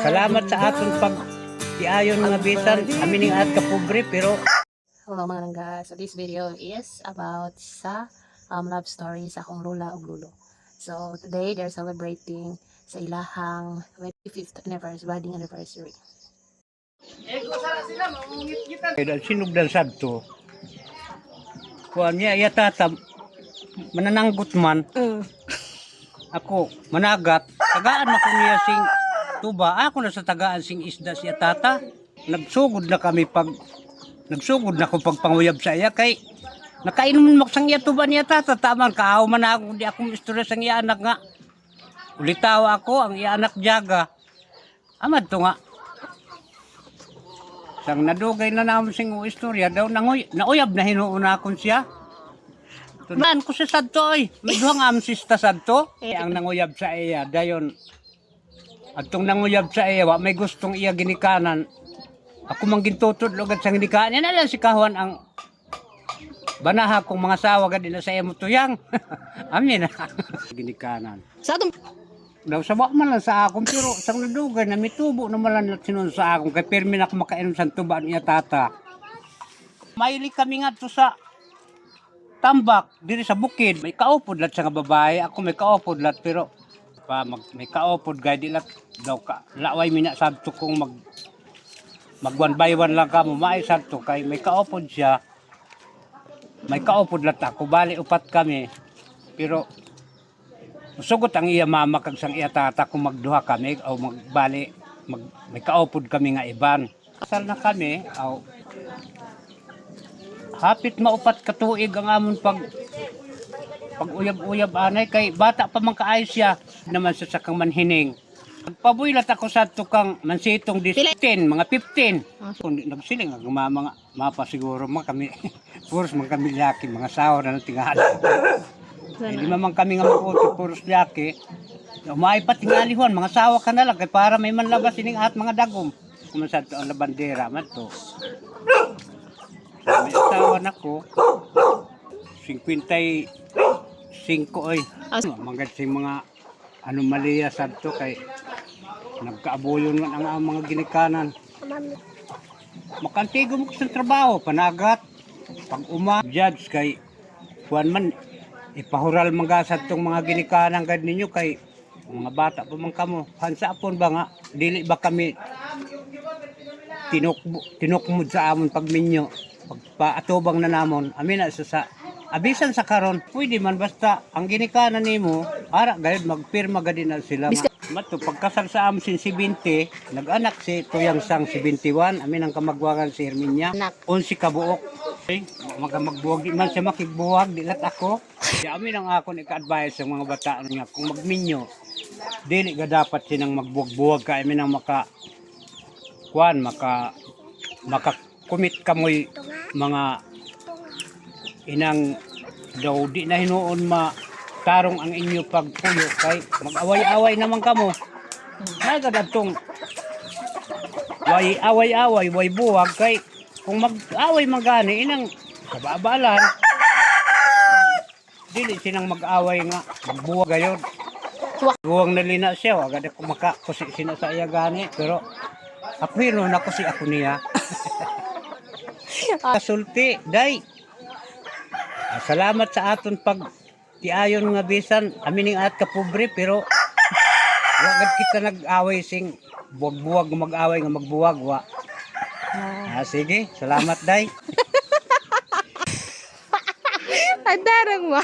Salamat sa aton pag tiayon nga bisan amining at kapobre pero Hello mga langga. So this video is about sa love story sa akong lola ug lolo. So today they're celebrating sa ilahang 25th anniversary, wedding anniversary. kaya sinugdan sadto. Kuan niya iya tata manananggot man. Ako managat tagaan ako niya sing tuba ako na sa tagaan sing isda siya tata. Nagsugod na ko pag panguyab sa iya kay nakainom mo sang iya tuba niya tata taman kaaw man ako di akong istorya sang iya anak nga. Ulitaw ako ang iya anak Jaga. Amad to nga. Sang nadugay na naman sing istorya daw nauyab na hinuuna akon siya. Tunan ko sa sadto oy. May duhang amsista sadto. Ang nanguyab sa iya dayon. Atong nanguyab sa iya wa may gustong iya ginikanan. Ako mang gintutod lugad sa ginikanan. Yan na si Kahuan ang banaha kong mga sawa gadi na sa iya mo tuyang. Amin. Ginikanan. Sa atong Daw sawa man lang sa akong pero sang nadugay na mitubo na malan sinon sa akong kay permi na ako makainom sa tuba niya tata. Maili kami nga to sa tambak diri sa bukid. May kaupod lat sa nga babae, ako may kaupod lat pero may kaupod gay di lat daw ka. Laway mina sabto kung mag one by one lang ka mo maay sabto kay may kaupod siya. May kaupod lat ako bali upat kami. Pero sugot ang iya mama kag sang iya tata kung magduha kami o may kaupod kami nga iban. Kasal na kami aw hapit maupat ka tuig ang amon pag uyab-uyab anay kay bata pa man kaay siya naman sa sakang manhining. Pagpabuilat ako sa tukang mansitong 10 mga 15. Kung nagsiling ang mga mapa siguro man kami puros man kami laki mga sawa na tingali. Hindi man kami nga mag-auto, puros laki. Umay pa tingalihon, mga sawa ka na lang, kaya para may manlabas ining at mga dagom. Kumasad to ang labandera, man to. May asawa na ko, 55 oy. Mga sing mga anomalya sad to, kay nagkaabuyon man ang mga ginikanan. Makantigo mo sa trabaho, panagat, pag judge kay kuan man, ipahural magasad tong mga ginikanan gad ninyo kay mga bata pa man kamo. Hansa pon ba nga dili ba kami tinukmod sa amon pagminyo pagpaatubang na namon amin na sa abisan sa karon pwede man basta ang ginikanan nimo ara gayud magpirma gad na sila mato pagkasal sa amon sin 70 nag-anak si tuyang sang 71 amin ang kamagwangan si Herminia 11 kabuok magbuwag di man siya makigbuwag di lat ako di amin ang ako ika-advise sa mga bata nga kung magminyo dili ga dapat sinang magbuwag-buwag ka amin ang makakumit kamoy mga inang daw di na hinuon tarong ang inyo pagpuyo kay mag-away-away naman kamo nagadadtong way away-away way buwag kay kung mag-away magani inang kababalan dili sinang mag-away nga magbuwag gayon buwang nalina siya agad ako makakusi sina sa iya gani pero ako hino na kusi ako niya kasulti day salamat sa aton pag tiayon nga bisan amining at kapobre pero wagad kita nag-away sing buwag-buwag mag-away nga magbuwag wa. Sige, salamat day. Adarang mo.